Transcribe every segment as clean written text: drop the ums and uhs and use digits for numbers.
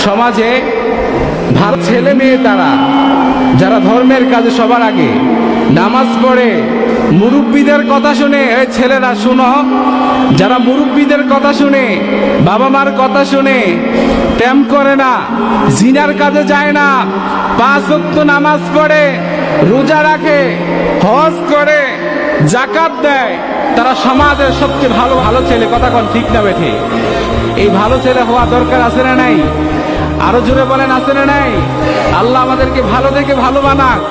সমাজে ভালো ছেলে মেয়ে তারা যারা ধর্মের কাজে সবার আগে নামাজ পড়ে, মুরব্বীদের কথা শুনে, এই ছেলেরা শুনো, যারা মুরব্বীদের কথা শুনে, বাবা মার কথা শুনে, প্রেম করে না, জিনার কাজে যায় না, 5 ওয়াক্ত নামাজ পড়ে, রোজা রাখে, হজ করে, যাকাত দেয়, তারা সমাজের সবচেয়ে ভালো ভালো ছেলে। কথা কোন ঠিক না বেঠে? এই ভালো ছেলে হওয়া দরকার আছে না নাই? আরো জোরে বলেন, আছে না নাই? আল্লাহ আমাদেরকে ভালো দেখে ভালো বানাক,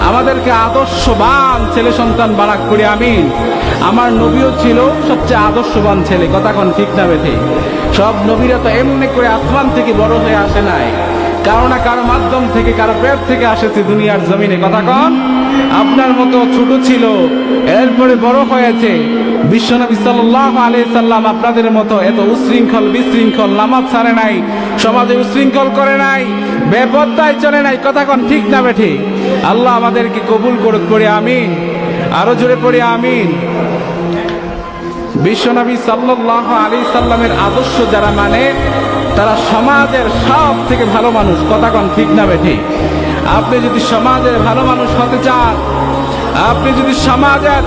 আমাদেরকে আদর্শবান ছেলে সন্তান বানাক করে আমিন। আমার নবীও ছিল সবচেয়ে আদর্শবান ছেলে। কথা কোন ঠিক না বেঠে? সব নবীরা তো এমনি করে আসমান থেকে বড় হয়ে আসে নাই, কারো না কারো মাধ্যম থেকে, কারো পেট থেকে আসেছে দুনিয়ার জমিনে। কথা কন, আপনার মতো ছোট ছিল, এরপরে বড় হয়েছে। বিশ্বনবী সাল্লাল্লাহু আলাইহি সাল্লাম আপনাদের মতো এত উশৃঙ্খল বিশৃঙ্খল নামাজ ছাড়ে নাই, সমাজে উশৃঙ্খল করে নাই, বেপরদায় চলে নাই। কথা কন ঠিক না বেঠে? আল্লাহ আমাদেরকে কবুল করুক, পড়ে আমিন। আরো জোরে পড়ে আমিন। বিশ্বনবী সাল্লাল্লাহু আলাইহি সাল্লামের আদর্শ যারা মানে তারা সমাজের সব থেকে ভালো মানুষ। কথা কন ঠিক না বেঠে? আপনি যদি সমাজের ভালো মানুষ হতে চান, আপনি যদি সমাজের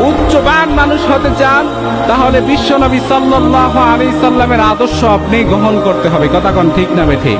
উচ্চবান মানুষ হতে চান, তাহলে বিশ্বনবী সাল্লাল্লাহু আলাইহি সাল্লামের আদর্শ আপনি গ্রহণ করতে হবে। কথা কন ঠিক না বেঠে?